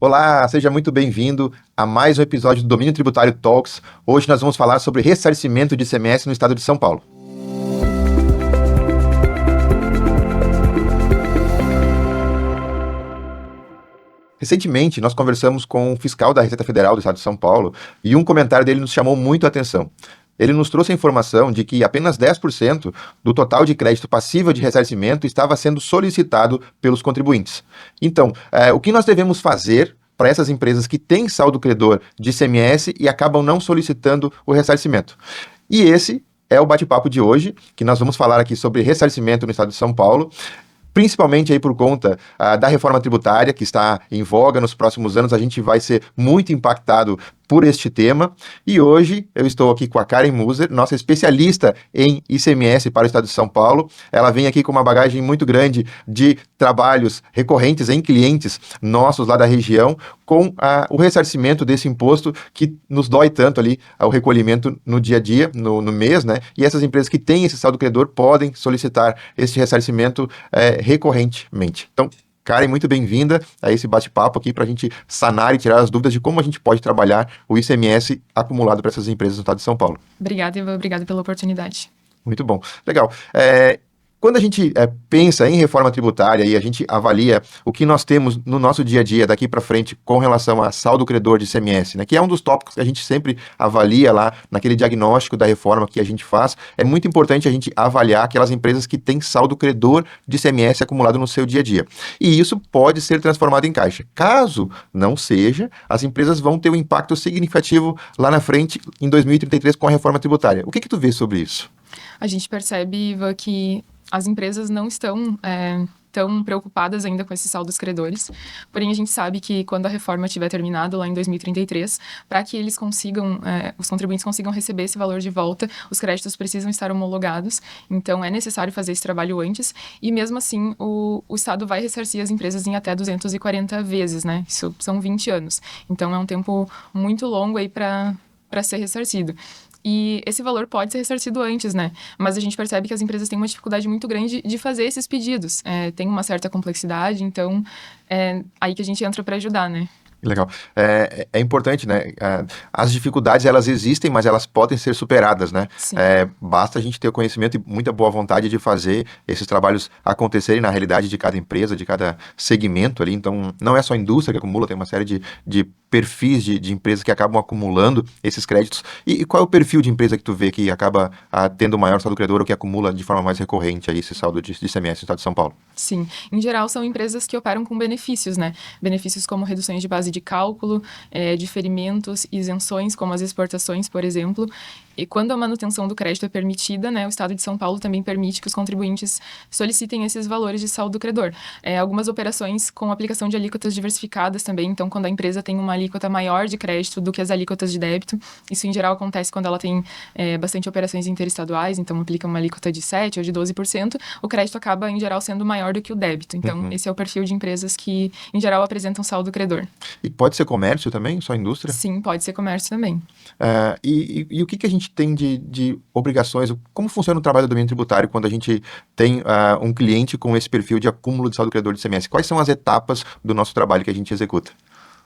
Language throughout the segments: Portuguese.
Olá, seja muito bem-vindo a mais um episódio do Domínio Tributário Talks. Hoje nós vamos falar sobre ressarcimento de ICMS no estado de São Paulo. Recentemente, nós conversamos com o fiscal da Receita Federal do estado de São Paulo e um comentário dele nos chamou muito a atenção. Ele nos trouxe a informação de que apenas 10% do total de crédito passível de ressarcimento estava sendo solicitado pelos contribuintes. Então, o que nós devemos fazer para essas empresas que têm saldo credor de ICMS e acabam não solicitando o ressarcimento? E esse é o bate-papo de hoje, que nós vamos falar aqui sobre ressarcimento no estado de São Paulo, principalmente aí por conta da reforma tributária que está em voga nos próximos anos. A gente vai ser muito impactado por este tema. E hoje eu estou aqui com a Karen Muser, nossa especialista em ICMS para o estado de São Paulo. Ela vem aqui com uma bagagem muito grande de trabalhos recorrentes em clientes nossos lá da região, com o ressarcimento desse imposto que nos dói tanto ali, o recolhimento no dia a dia, no mês, né? E essas empresas que têm esse saldo credor podem solicitar esse ressarcimento recorrentemente. Então, Karen, muito bem-vinda a esse bate-papo aqui para a gente sanar e tirar as dúvidas de como a gente pode trabalhar o ICMS acumulado para essas empresas no estado de São Paulo. Obrigada, Ivan. Obrigada pela oportunidade. Muito bom. Legal. Quando a gente pensa em reforma tributária e a gente avalia o que nós temos no nosso dia a dia daqui para frente com relação a saldo credor de ICMS, né, que é um dos tópicos que a gente sempre avalia lá naquele diagnóstico da reforma que a gente faz, é muito importante a gente avaliar aquelas empresas que têm saldo credor de ICMS acumulado no seu dia a dia. E isso pode ser transformado em caixa. Caso não seja, as empresas vão ter um impacto significativo lá na frente em 2033 com a reforma tributária. O que tu vê sobre isso? A gente percebe, Ivan, que as empresas não estão tão preocupadas ainda com esses saldos credores, porém a gente sabe que quando a reforma tiver terminado lá em 2033, para que eles consigam, os contribuintes consigam receber esse valor de volta, os créditos precisam estar homologados, então é necessário fazer esse trabalho antes, e mesmo assim o Estado vai ressarcir as empresas em até 240 vezes, né? Isso são 20 anos, então é um tempo muito longo aí para ser ressarcido. E esse valor pode ser ressarcido antes, né? Mas a gente percebe que as empresas têm uma dificuldade muito grande de fazer esses pedidos. Tem uma certa complexidade, então é aí que a gente entra para ajudar, né? Legal. É importante, né? As dificuldades, elas existem, mas elas podem ser superadas, né? Sim. Basta a gente ter o conhecimento e muita boa vontade de fazer esses trabalhos acontecerem na realidade de cada empresa, de cada segmento ali. Então, não é só a indústria que acumula, tem uma série de perfis de empresas que acabam acumulando esses créditos. E qual é o perfil de empresa que tu vê que acaba tendo maior saldo credor ou que acumula de forma mais recorrente aí esse saldo de ICMS no estado de São Paulo? Sim. Em geral, são empresas que operam com benefícios, né? Benefícios como reduções de base de cálculo, diferimentos, isenções, como as exportações, por exemplo. E quando a manutenção do crédito é permitida, né, o Estado de São Paulo também permite que os contribuintes solicitem esses valores de saldo credor. Algumas operações com aplicação de alíquotas diversificadas também, então quando a empresa tem uma alíquota maior de crédito do que as alíquotas de débito, isso em geral acontece quando ela tem bastante operações interestaduais, então aplica uma alíquota de 7% ou de 12%, o crédito acaba em geral sendo maior do que o débito. Então esse é o perfil de empresas que em geral apresentam saldo credor. E pode ser comércio também, só indústria? Sim, pode ser comércio também. E o que a gente tem de obrigações? Como funciona o trabalho do domínio tributário quando a gente tem um cliente com esse perfil de acúmulo de saldo credor de ICMS? Quais são as etapas do nosso trabalho que a gente executa?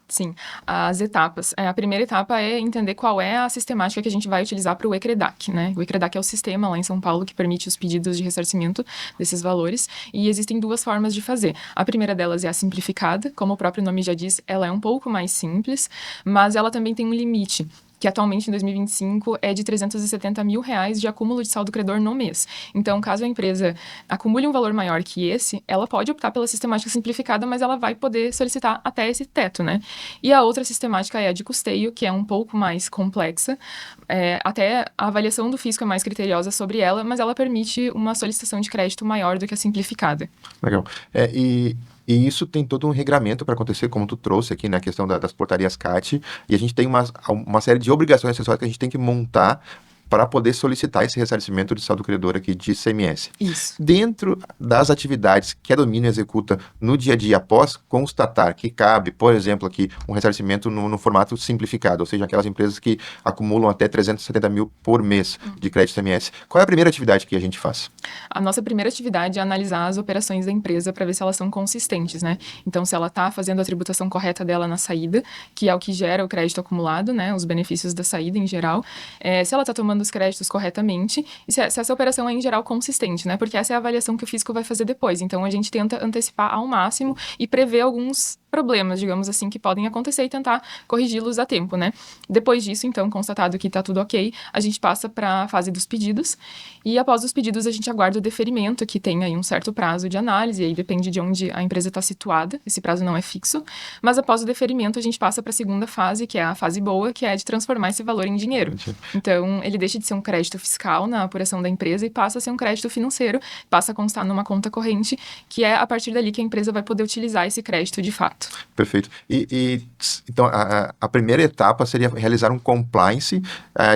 Sim, as etapas. A primeira etapa é entender qual é a sistemática que a gente vai utilizar para o ECREDAC, né? O ECREDAC é o sistema lá em São Paulo que permite os pedidos de ressarcimento desses valores, e existem duas formas de fazer. A primeira delas é a simplificada, como o próprio nome já diz, ela é um pouco mais simples, mas ela também tem um limite, que atualmente em 2025 é de R$370 mil de acúmulo de saldo credor no mês. Então, caso a empresa acumule um valor maior que esse, ela pode optar pela sistemática simplificada, mas ela vai poder solicitar até esse teto, né? E a outra sistemática é a de custeio, que é um pouco mais complexa. Até a avaliação do fisco é mais criteriosa sobre ela, mas ela permite uma solicitação de crédito maior do que a simplificada. Legal. E isso tem todo um regramento para acontecer, como tu trouxe aqui, na questão das portarias CAT, e a gente tem uma série de obrigações acessórias que a gente tem que montar para poder solicitar esse ressarcimento de saldo credor aqui de ICMS. Isso. Dentro das atividades que a Domínio executa no dia a dia, após constatar que cabe, por exemplo, aqui um ressarcimento no formato simplificado, ou seja, aquelas empresas que acumulam até 370 mil por mês de crédito ICMS, qual é a primeira atividade que a gente faz? A nossa primeira atividade é analisar as operações da empresa para ver se elas são consistentes, né? Então, se ela está fazendo a tributação correta dela na saída, que é o que gera o crédito acumulado, né? Os benefícios da saída em geral. Se ela está tomando os créditos corretamente e se essa operação é, em geral, consistente, né? Porque essa é a avaliação que o fisco vai fazer depois. Então, a gente tenta antecipar ao máximo e prever alguns problemas, digamos assim, que podem acontecer e tentar corrigi-los a tempo, né? Depois disso, então, constatado que está tudo ok, a gente passa para a fase dos pedidos e após os pedidos a gente aguarda o deferimento, que tem aí um certo prazo de análise, e aí depende de onde a empresa está situada, esse prazo não é fixo, mas após o deferimento a gente passa para a segunda fase, que é a fase boa, que é de transformar esse valor em dinheiro. Então, ele deixa de ser um crédito fiscal na apuração da empresa e passa a ser um crédito financeiro, passa a constar numa conta corrente, que é a partir dali que a empresa vai poder utilizar esse crédito de fato. Perfeito. Então, a primeira etapa seria realizar um compliance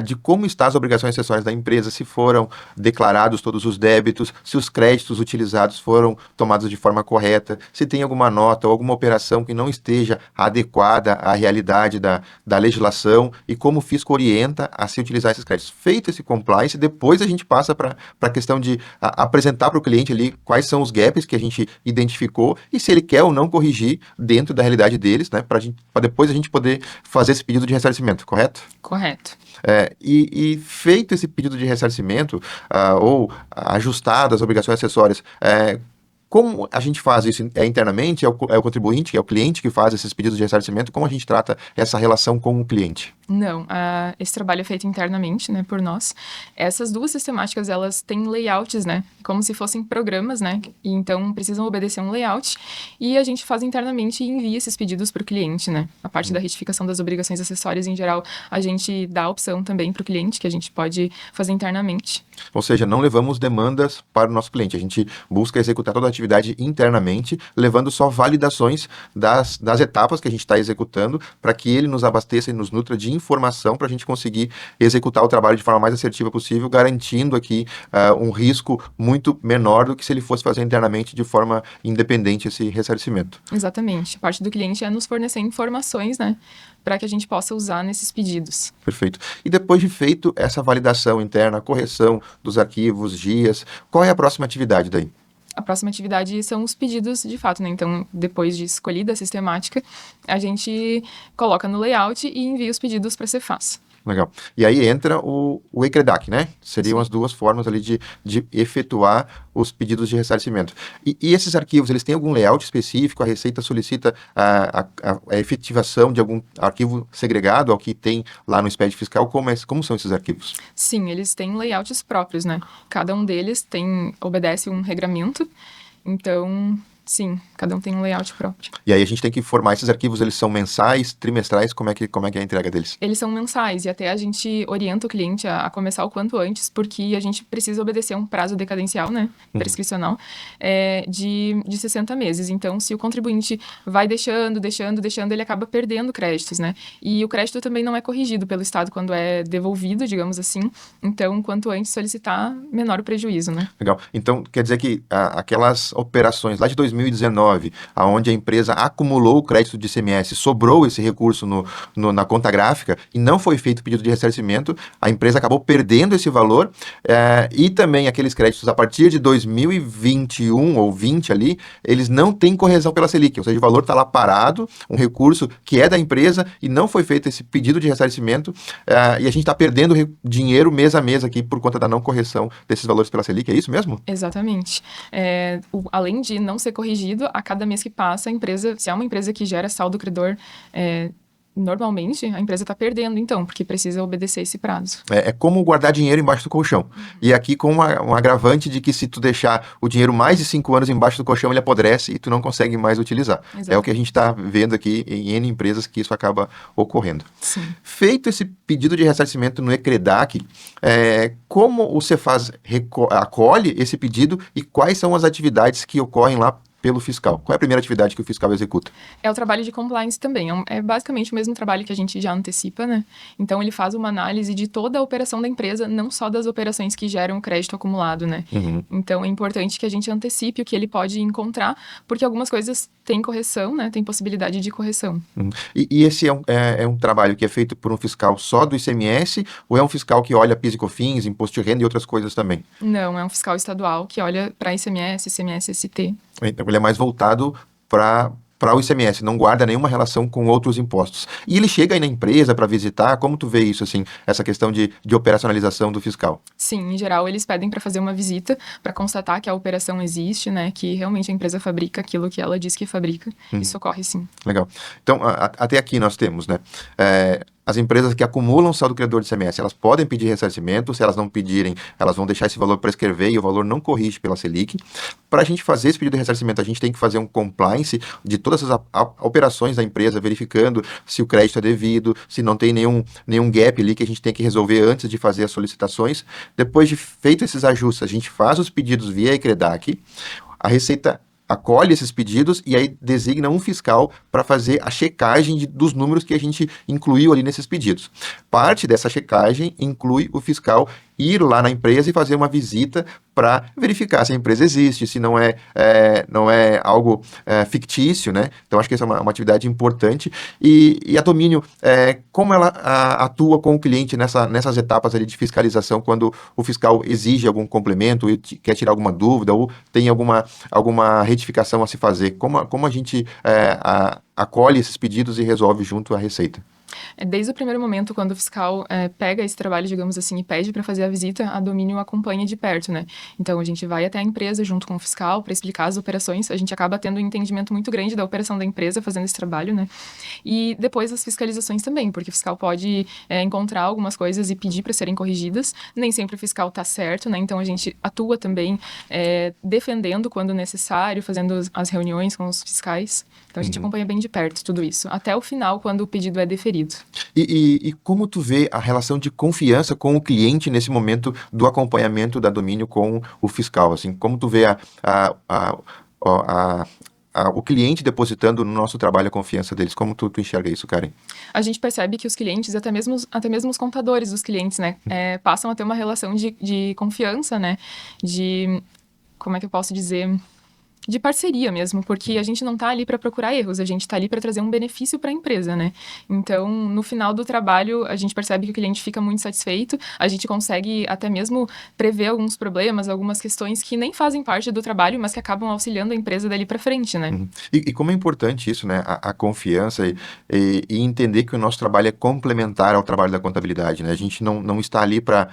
de como estão as obrigações acessórias da empresa, se foram declarados todos os débitos, se os créditos utilizados foram tomados de forma correta, se tem alguma nota ou alguma operação que não esteja adequada à realidade da legislação e como o fisco orienta a se utilizar esses créditos. Feito esse compliance, depois a gente passa para a questão de apresentar para o cliente ali quais são os gaps que a gente identificou e se ele quer ou não corrigir dentro da realidade deles, né, para depois a gente poder fazer esse pedido de ressarcimento, correto? Correto. E feito esse pedido de ressarcimento ou ajustado as obrigações acessórias, como a gente faz isso internamente? É o contribuinte, que é o cliente que faz esses pedidos de ressarcimento? Como a gente trata essa relação com o cliente? Não, esse trabalho é feito internamente, né, por nós. Essas duas sistemáticas, elas têm layouts, né, como se fossem programas, né, e então precisam obedecer um layout, e a gente faz internamente e envia esses pedidos para o cliente, né. A parte da retificação das obrigações acessórias, em geral, a gente dá a opção também para o cliente, que a gente pode fazer internamente. Ou seja, não levamos demandas para o nosso cliente, a gente busca executar toda a atividade internamente, levando só validações das etapas que a gente está executando, para que ele nos abasteça e nos nutra de informação para a gente conseguir executar o trabalho de forma mais assertiva possível, garantindo aqui um risco muito menor do que se ele fosse fazer internamente de forma independente esse ressarcimento. Exatamente. A parte do cliente é nos fornecer informações, né, para que a gente possa usar nesses pedidos. Perfeito. E depois de feito essa validação interna, a correção dos arquivos, guias, qual é a próxima atividade daí? A próxima atividade são os pedidos de fato, né? Então, depois de escolhida a sistemática, a gente coloca no layout e envia os pedidos para a Cefaz. Legal. E aí entra o ECREDAC, né? Seriam as duas formas ali de efetuar os pedidos de ressarcimento. E esses arquivos, eles têm algum layout específico? A Receita solicita a efetivação de algum arquivo segregado ao que tem lá no SPED fiscal? Como são esses arquivos? Sim, eles têm layouts próprios, né? Cada um deles obedece um regramento. Então, sim, cada um tem um layout próprio. E aí a gente tem que formar esses arquivos, eles são mensais, trimestrais, como é que é a entrega deles? Eles são mensais e até a gente orienta o cliente a começar o quanto antes, porque a gente precisa obedecer um prazo decadencial, né, prescricional, de 60 meses. Então, se o contribuinte vai deixando, ele acaba perdendo créditos, né? E o crédito também não é corrigido pelo Estado quando é devolvido, digamos assim. Então, quanto antes solicitar, menor o prejuízo, né? Legal. Então, quer dizer que aquelas operações lá de 2019, onde a empresa acumulou o crédito de ICMS, sobrou esse recurso na conta gráfica e não foi feito o pedido de ressarcimento, a empresa acabou perdendo esse valor e também aqueles créditos a partir de 2021 ou 20 ali, eles não têm correção pela Selic, ou seja, o valor está lá parado, um recurso que é da empresa e não foi feito esse pedido de ressarcimento e a gente está perdendo dinheiro mês a mês aqui por conta da não correção desses valores pela Selic, é isso mesmo? Exatamente. Além de não ser corrigido, a cada mês que passa, a empresa, se é uma empresa que gera saldo credor, normalmente a empresa está perdendo, então, porque precisa obedecer esse prazo. É como guardar dinheiro embaixo do colchão. E aqui com um agravante de que se tu deixar o dinheiro mais de 5 anos embaixo do colchão, ele apodrece e tu não consegue mais utilizar. Exato. É o que a gente está vendo aqui em N empresas que isso acaba ocorrendo. Sim. Feito esse pedido de ressarcimento no ECREDAC, como o Cefaz acolhe esse pedido e quais são as atividades que ocorrem lá pelo fiscal? Qual é a primeira atividade que o fiscal executa? É o trabalho de compliance também. É basicamente o mesmo trabalho que a gente já antecipa, né? Então, ele faz uma análise de toda a operação da empresa, não só das operações que geram o crédito acumulado, né? Uhum. Então, é importante que a gente antecipe o que ele pode encontrar, porque algumas coisas têm correção, né? Tem possibilidade de correção. E esse é um trabalho que é feito por um fiscal só do ICMS ou é um fiscal que olha PIS e COFINS, imposto de renda e outras coisas também? Não, é um fiscal estadual que olha para ICMS, ICMS, ST. Então, ele é mais voltado para o ICMS, não guarda nenhuma relação com outros impostos. E ele chega aí na empresa para visitar, como tu vê isso, assim, essa questão de operacionalização do fiscal? Sim, em geral, eles pedem para fazer uma visita para constatar que a operação existe, né? Que realmente a empresa fabrica aquilo que ela diz que fabrica. Isso ocorre, sim. Legal. Então, até aqui nós temos, né? As empresas que acumulam saldo credor de ICMS, elas podem pedir ressarcimento. Se elas não pedirem, elas vão deixar esse valor prescrever e o valor não corrige pela Selic. Para a gente fazer esse pedido de ressarcimento, a gente tem que fazer um compliance de todas as operações da empresa, verificando se o crédito é devido, se não tem nenhum gap ali que a gente tem que resolver antes de fazer as solicitações. Depois de feito esses ajustes, a gente faz os pedidos via ECREDAC, a Receita acolhe esses pedidos e aí designa um fiscal para fazer a checagem dos números que a gente incluiu ali nesses pedidos. Parte dessa checagem inclui o fiscal ir lá na empresa e fazer uma visita para verificar se a empresa existe, se não é algo fictício, né? Então, acho que essa é uma atividade importante. E a Domínio, como ela atua com o cliente nessas etapas ali de fiscalização, quando o fiscal exige algum complemento, quer tirar alguma dúvida ou tem alguma retificação a se fazer? Como a gente acolhe esses pedidos e resolve junto à Receita? Desde o primeiro momento, quando o fiscal pega esse trabalho, digamos assim, e pede para fazer a visita, a Domínio acompanha de perto, né? Então, a gente vai até a empresa junto com o fiscal para explicar as operações. A gente acaba tendo um entendimento muito grande da operação da empresa fazendo esse trabalho, né? E depois as fiscalizações também, porque o fiscal pode encontrar algumas coisas e pedir para serem corrigidas. Nem sempre o fiscal está certo, né? Então, a gente atua também defendendo quando necessário, fazendo as reuniões com os fiscais. Então, a gente acompanha bem de perto tudo isso, até o final, quando o pedido é deferido. E como tu vê a relação de confiança com o cliente nesse momento do acompanhamento da Domínio com o fiscal? Assim, como tu vê o cliente depositando no nosso trabalho a confiança deles? Como tu enxerga isso, Karen? A gente percebe que os clientes, até mesmo os contadores dos clientes, né, passam a ter uma relação de confiança, né, como é que eu posso dizer, de parceria mesmo, porque a gente não está ali para procurar erros, a gente está ali para trazer um benefício para a empresa, né? Então, no final do trabalho, a gente percebe que o cliente fica muito satisfeito, a gente consegue até mesmo prever alguns problemas, algumas questões que nem fazem parte do trabalho, mas que acabam auxiliando a empresa dali para frente, né? E como é importante isso, né? A confiança e entender que o nosso trabalho é complementar ao trabalho da contabilidade, né? A gente não está ali para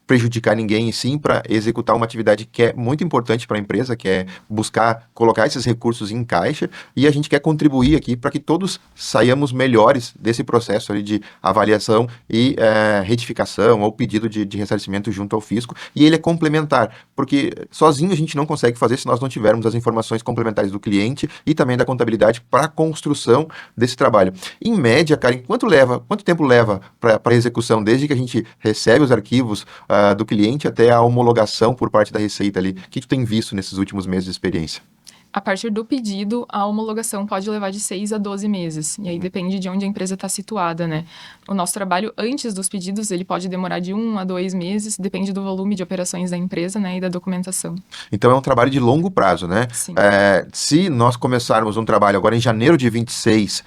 prejudicar ninguém, e sim para executar uma atividade que é muito importante para a empresa, que é buscar colocar esses recursos em caixa, e a gente quer contribuir aqui para que todos saiamos melhores desse processo ali de avaliação e retificação ou pedido de ressarcimento junto ao fisco, e ele é complementar, porque sozinho a gente não consegue fazer se nós não tivermos as informações complementares do cliente e também da contabilidade para a construção desse trabalho. Em média, Karen, quanto tempo leva para a execução, desde que a gente recebe os arquivos do cliente até a homologação por parte da Receita ali? O que tu tem visto nesses últimos meses de experiência? A partir do pedido, a homologação pode levar de 6 a 12 meses. E aí depende de onde a empresa está situada, né? O nosso trabalho antes dos pedidos, ele pode demorar de 1 a 2 meses, depende do volume de operações da empresa, né? E da documentação. Então é um trabalho de longo prazo, né? Sim. Se nós começarmos um trabalho agora em janeiro de 26,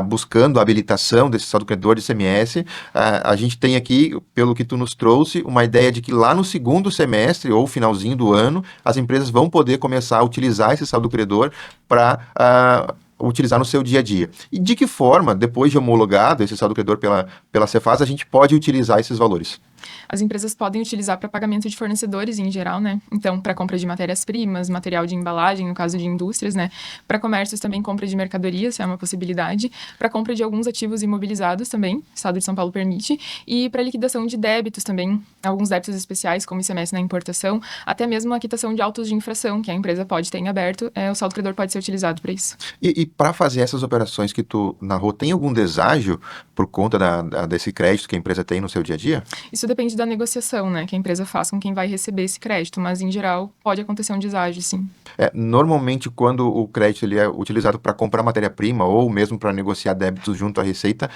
buscando a habilitação desse saldo credor de ICMS, a gente tem aqui, pelo que tu nos trouxe, uma ideia de que lá no segundo semestre ou finalzinho do ano, as empresas vão poder começar a utilizar esse saldo credor para utilizar no seu dia a dia. E de que forma, depois de homologado esse saldo credor pela Cefaz, a gente pode utilizar esses valores? As empresas podem utilizar para pagamento de fornecedores em geral, né? Então, para compra de matérias-primas, material de embalagem, no caso de indústrias, né? Para comércios também, compra de mercadorias, é uma possibilidade. Para compra de alguns ativos imobilizados também, o Estado de São Paulo permite. E para liquidação de débitos também, alguns débitos especiais, como ICMS na importação, até mesmo a quitação de autos de infração, que a empresa pode ter em aberto, o saldo credor pode ser utilizado para isso. E para fazer essas operações que tu narrou, tem algum deságio por conta desse crédito que a empresa tem no seu dia a dia? Isso depende da negociação, né, que a empresa faz com quem vai receber esse crédito, mas em geral pode acontecer um deságio, sim. Normalmente, quando o crédito ele é utilizado para comprar matéria-prima ou mesmo para negociar débitos junto à Receita,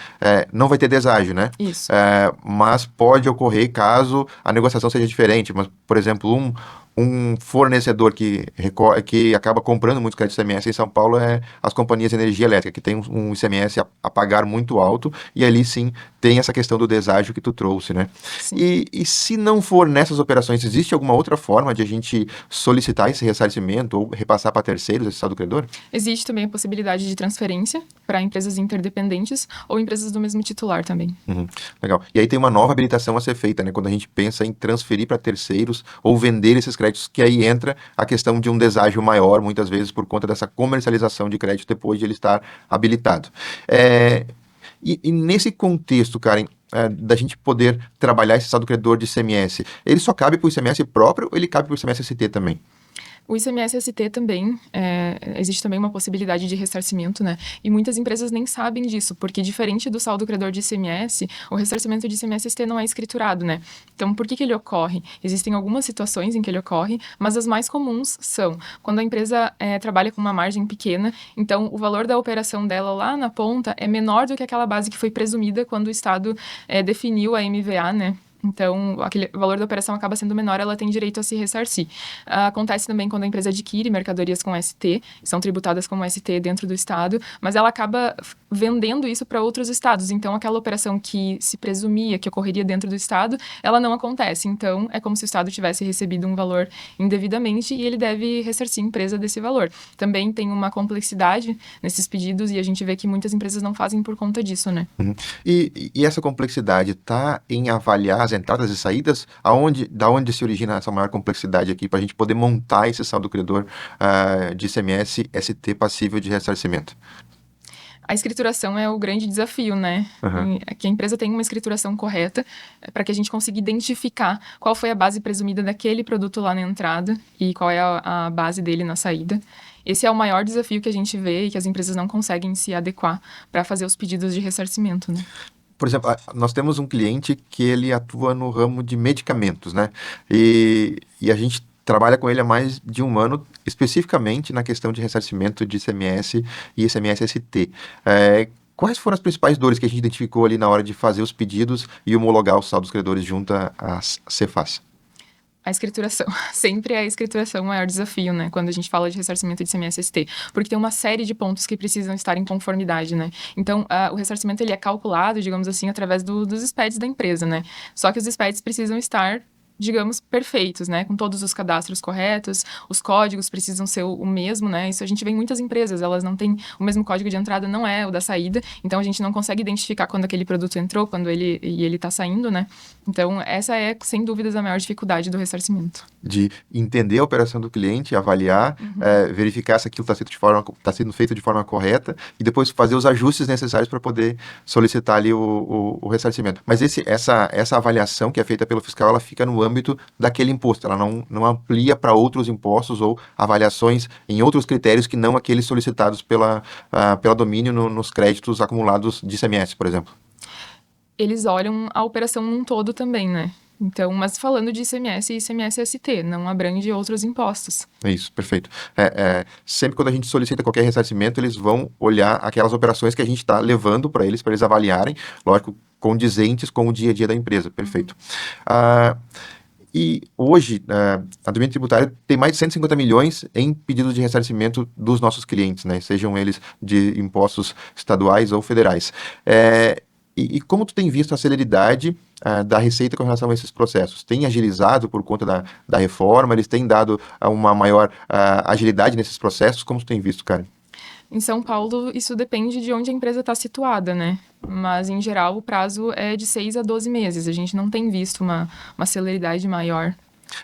não vai ter deságio, né? Isso. Mas pode ocorrer caso a negociação seja diferente. Mas, por exemplo, um fornecedor que acaba comprando muitos créditos ICMS em São Paulo é as companhias de energia elétrica, que tem um ICMS a pagar muito alto, e ali sim tem essa questão do deságio que tu trouxe, né? Sim. E se não for nessas operações, existe alguma outra forma de a gente solicitar esse ressarcimento ou repassar para terceiros esse saldo credor? Existe também a possibilidade de transferência para empresas interdependentes ou empresas do mesmo titular também. Legal. E aí tem uma nova habilitação a ser feita, né? Quando a gente pensa em transferir para terceiros ou vender esses créditos, que aí entra a questão de um deságio maior, muitas vezes por conta dessa comercialização de crédito depois de ele estar habilitado. E nesse contexto, Karen, da gente poder trabalhar esse saldo credor de ICMS, ele só cabe para o ICMS próprio ou ele cabe para o ICMS-ST também? O ICMS-ST também, existe também uma possibilidade de ressarcimento, né? E muitas empresas nem sabem disso, porque diferente do saldo credor de ICMS, o ressarcimento de ICMS-ST não é escriturado, né? Então, por que ele ocorre? Existem algumas situações em que ele ocorre, mas as mais comuns são quando a empresa trabalha com uma margem pequena, então o valor da operação dela lá na ponta é menor do que aquela base que foi presumida quando o Estado definiu a MVA, né? Então, aquele valor da operação acaba sendo menor, ela tem direito a se ressarcir. Acontece também quando a empresa adquire mercadorias com ST, são tributadas como ST dentro do Estado, mas ela acaba vendendo isso para outros estados. Então, aquela operação que se presumia que ocorreria dentro do Estado, ela não acontece. Então, é como se o Estado tivesse recebido um valor indevidamente e ele deve ressarcir a empresa desse valor. Também tem uma complexidade nesses pedidos e a gente vê que muitas empresas não fazem por conta disso, né? E essa complexidade está em avaliar as entradas e saídas? Da onde se origina essa maior complexidade aqui para a gente poder montar esse saldo credor de ICMS ST passível de ressarcimento? A escrituração é o grande desafio, né? Que a empresa tenha uma escrituração correta para que a gente consiga identificar qual foi a base presumida daquele produto lá na entrada e qual é a base dele na saída. Esse é o maior desafio que a gente vê e que as empresas não conseguem se adequar para fazer os pedidos de ressarcimento, né? Por exemplo, nós temos um cliente que ele atua no ramo de medicamentos, né? E a gente trabalha com ele há mais de um ano, especificamente na questão de ressarcimento de ICMS e ICMS-ST. Quais foram as principais dores que a gente identificou ali na hora de fazer os pedidos e homologar os saldos credores junto à Cefaz? A escrituração. Sempre é a escrituração o maior desafio, né? Quando a gente fala de ressarcimento de ICMS-ST. Porque tem uma série de pontos que precisam estar em conformidade, né? Então, o ressarcimento ele é calculado, digamos assim, através dos SPEDs da empresa, né? Só que os SPEDs precisam estar, digamos, perfeitos, né? Com todos os cadastros corretos, os códigos precisam ser o mesmo, né? Isso a gente vê em muitas empresas, elas não têm o mesmo código de entrada, não é o da saída, então a gente não consegue identificar quando aquele produto entrou, quando ele está saindo, né? Então, essa é, sem dúvidas, a maior dificuldade do ressarcimento. De entender a operação do cliente, avaliar, verificar se aquilo está sendo feito de forma correta e depois fazer os ajustes necessários para poder solicitar ali o ressarcimento. Mas essa avaliação que é feita pelo fiscal, ela fica no âmbito daquele imposto, ela não amplia para outros impostos ou avaliações em outros critérios que não aqueles solicitados pela domínio nos créditos acumulados de ICMS, por exemplo. Eles olham a operação num todo também, né? Então, mas falando de ICMS e ICMS-ST, não abrange outros impostos. Isso, perfeito. Sempre quando a gente solicita qualquer ressarcimento, eles vão olhar aquelas operações que a gente está levando para eles avaliarem, lógico, condizentes com o dia a dia da empresa, perfeito. E hoje, a domínio tributário tem mais de 150 milhões em pedidos de ressarcimento dos nossos clientes, né? Sejam eles de impostos estaduais ou federais. E como tu tem visto a celeridade da Receita com relação a esses processos? Tem agilizado por conta da reforma? Eles têm dado uma maior agilidade nesses processos? Como tu tem visto, Karen? Em São Paulo, isso depende de onde a empresa está situada, né? Mas, em geral, o prazo é de 6 a 12 meses. A gente não tem visto uma celeridade maior.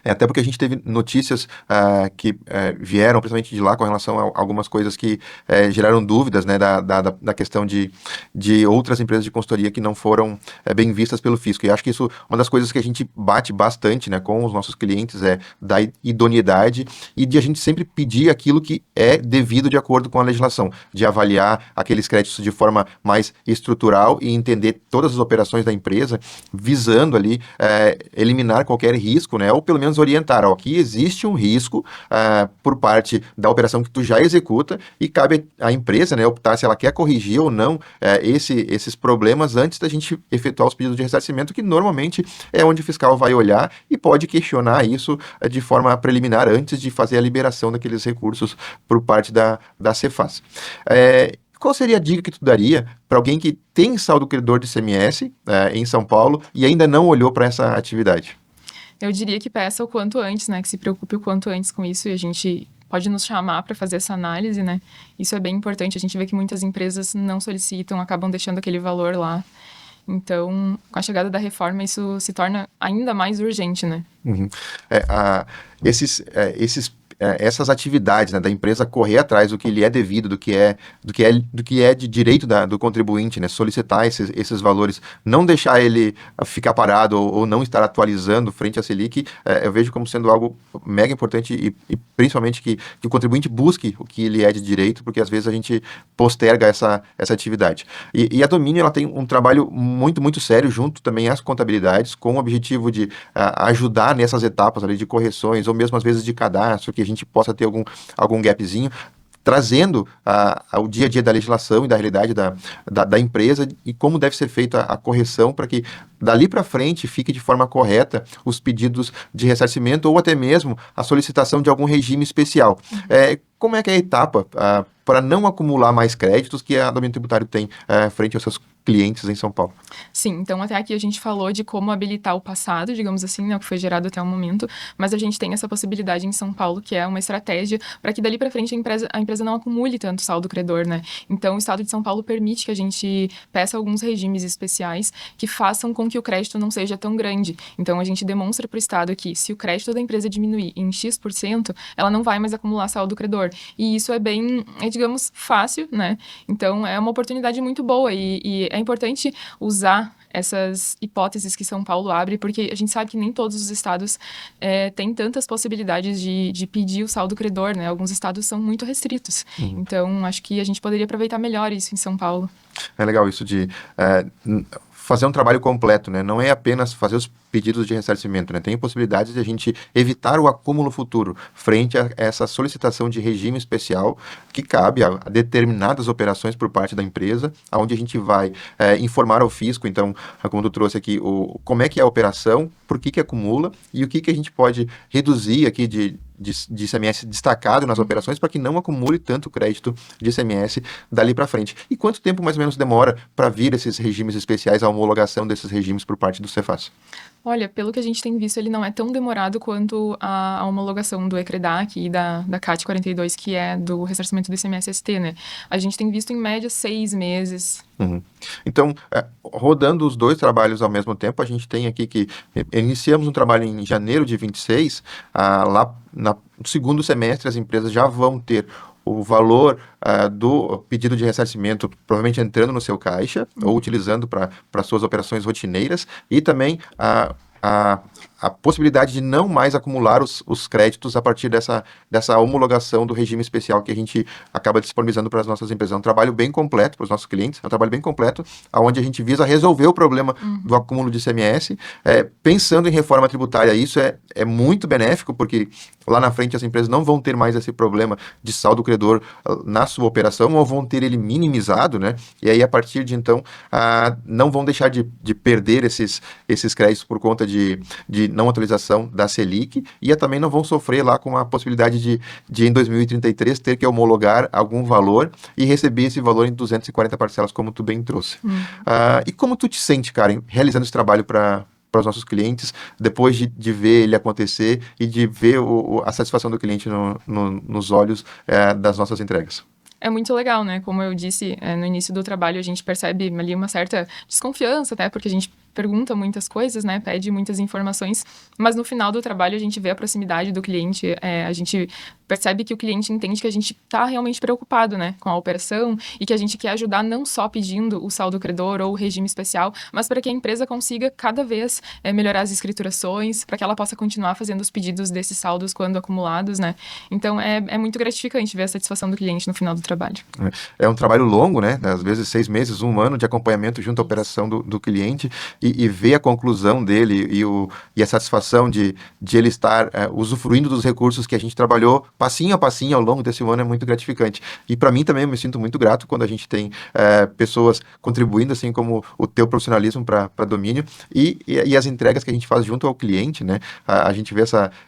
Até porque a gente teve notícias que vieram principalmente de lá com relação a algumas coisas que geraram dúvidas, né, da questão de outras empresas de consultoria que não foram bem vistas pelo fisco. E acho que isso, uma das coisas que a gente bate bastante, né, com os nossos clientes é da idoneidade e de a gente sempre pedir aquilo que é devido de acordo com a legislação, de avaliar aqueles créditos de forma mais estrutural e entender todas as operações da empresa, visando ali eliminar qualquer risco, né, ou pelo menos orientar, ó, aqui existe um risco por parte da operação que tu já executa e cabe à empresa, né, optar se ela quer corrigir ou não esses problemas antes da gente efetuar os pedidos de ressarcimento, que normalmente é onde o fiscal vai olhar e pode questionar isso de forma preliminar antes de fazer a liberação daqueles recursos por parte da Cefaz. Qual seria a dica que tu daria para alguém que tem saldo credor de ICMS em São Paulo e ainda não olhou para essa atividade? Eu diria que peça o quanto antes, né? Que se preocupe o quanto antes com isso e a gente pode nos chamar para fazer essa análise, né? Isso é bem importante. A gente vê que muitas empresas não solicitam, acabam deixando aquele valor lá. Então, com a chegada da reforma, isso se torna ainda mais urgente, né? Uhum. Essas atividades, né, da empresa correr atrás do que lhe é devido, do que é de direito do contribuinte, né, solicitar esses valores, não deixar ele ficar parado ou não estar atualizando frente à Selic, eu vejo como sendo algo mega importante e principalmente que o contribuinte busque o que lhe é de direito, porque às vezes a gente posterga essa atividade. E a Domínio, ela tem um trabalho muito, muito sério junto também às contabilidades, com o objetivo de ajudar nessas etapas ali de correções, ou mesmo às vezes de cadastro, que a gente possa ter algum gapzinho, trazendo ao dia a dia da legislação e da realidade da empresa e como deve ser feita a correção para que dali para frente fique de forma correta os pedidos de ressarcimento ou até mesmo a solicitação de algum regime especial. Como é que é a etapa para não acumular mais créditos que a domínio tributário tem frente aos seus clientes em São Paulo? Sim, então até aqui a gente falou de como habilitar o passado, digamos assim, né, o que foi gerado até o momento, mas a gente tem essa possibilidade em São Paulo, que é uma estratégia para que dali para frente a empresa não acumule tanto saldo credor, né? Então o Estado de São Paulo permite que a gente peça alguns regimes especiais que façam com que o crédito não seja tão grande. Então a gente demonstra para o Estado que se o crédito da empresa diminuir em X%, ela não vai mais acumular saldo credor. E isso é bem, digamos, fácil, né? Então é uma oportunidade muito boa e é importante usar essas hipóteses que São Paulo abre, porque a gente sabe que nem todos os estados têm tantas possibilidades de pedir o saldo credor, né? Alguns estados são muito restritos. Então, acho que a gente poderia aproveitar melhor isso em São Paulo. É legal isso de fazer um trabalho completo, né? Não é apenas fazer os pedidos de ressarcimento, né? Tem possibilidades de a gente evitar o acúmulo futuro frente a essa solicitação de regime especial que cabe a determinadas operações por parte da empresa, onde a gente vai informar ao fisco, então, como tu trouxe aqui, como é que é a operação, por que acumula e o que a gente pode reduzir aqui de ICMS destacado nas operações para que não acumule tanto crédito de ICMS dali para frente. E quanto tempo mais ou menos demora para vir esses regimes especiais, a homologação desses regimes por parte do Cefaz? Olha, pelo que a gente tem visto, ele não é tão demorado quanto a homologação do ECREDAC e da CAT 42, que é do ressarcimento do ICMS-ST, né? A gente tem visto, em média, 6 meses. Uhum. Então, rodando os dois trabalhos ao mesmo tempo, a gente tem aqui que iniciamos um trabalho em janeiro de 26, lá no segundo semestre as empresas já vão ter o valor do pedido de ressarcimento provavelmente entrando no seu caixa ou utilizando para suas operações rotineiras e também a possibilidade de não mais acumular os créditos a partir dessa homologação do regime especial que a gente acaba disponibilizando para as nossas empresas. É um trabalho bem completo para os nossos clientes, é um trabalho bem completo, onde a gente visa resolver o problema do acúmulo de ICMS, pensando em reforma tributária. Isso é muito benéfico, porque lá na frente as empresas não vão ter mais esse problema de saldo credor na sua operação, ou vão ter ele minimizado, né? E aí, a partir de então, não vão deixar de perder esses créditos por conta de não atualização da Selic, e também não vão sofrer lá com a possibilidade de em 2033 ter que homologar algum valor e receber esse valor em 240 parcelas, como tu bem trouxe. E como tu te sente, Karen, realizando esse trabalho para os nossos clientes, depois de ver ele acontecer e de ver a satisfação do cliente nos olhos das nossas entregas? É muito legal, né? Como eu disse no início do trabalho, a gente percebe ali uma certa desconfiança, até porque a gente pergunta muitas coisas, né, pede muitas informações, mas no final do trabalho a gente vê a proximidade do cliente, a gente percebe que o cliente entende que a gente está realmente preocupado, né, com a operação e que a gente quer ajudar não só pedindo o saldo credor ou o regime especial, mas para que a empresa consiga cada vez melhorar as escriturações, para que ela possa continuar fazendo os pedidos desses saldos quando acumulados, né? Então é muito gratificante ver a satisfação do cliente no final do trabalho. É um trabalho longo, né? Às vezes 6 meses, 1 ano de acompanhamento junto à operação do cliente e ver a conclusão dele e a satisfação de ele estar usufruindo dos recursos que a gente trabalhou passinho a passinho ao longo desse ano é muito gratificante. E para mim também eu me sinto muito grato quando a gente tem pessoas contribuindo, assim como o teu profissionalismo para domínio e as entregas que a gente faz junto ao cliente, né? A gente vê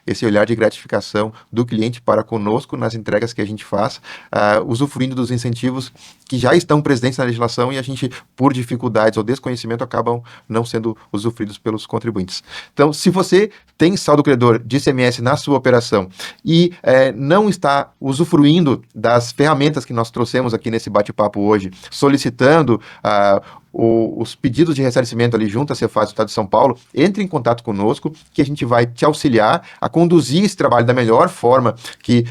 esse olhar de gratificação do cliente para conosco nas entregas que a gente faz, usufruindo dos incentivos que já estão presentes na legislação e a gente, por dificuldades ou desconhecimento, acabam não sendo usufruídos pelos contribuintes. Então, se você tem saldo credor de ICMS na sua operação e não está usufruindo das ferramentas que nós trouxemos aqui nesse bate-papo hoje, solicitando os pedidos de ressarcimento ali junto à Cefaz do Estado de São Paulo, entre em contato conosco, que a gente vai te auxiliar a conduzir esse trabalho da melhor forma, que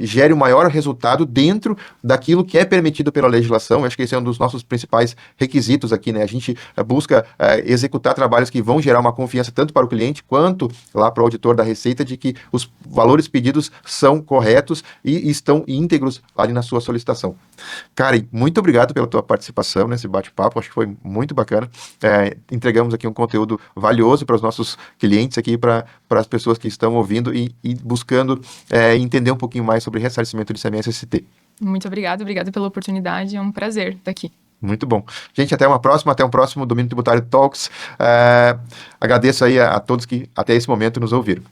gere o maior resultado dentro daquilo que é permitido pela legislação. Eu acho que esse é um dos nossos principais requisitos aqui, né? A gente busca executar trabalhos que vão gerar uma confiança tanto para o cliente quanto lá para o auditor da Receita de que os valores pedidos são corretos e estão íntegros ali na sua solicitação. Karen, muito obrigado pela tua participação nesse bate-papo, acho que foi muito bacana. Entregamos aqui um conteúdo valioso para os nossos clientes aqui, para as pessoas que estão ouvindo e buscando entender um pouquinho mais sobre ressarcimento de ICMS-ST. Muito obrigada pela oportunidade, é um prazer estar aqui. Muito bom. Gente, até um próximo Domínio Tributário Talks. Agradeço aí a todos que até esse momento nos ouviram.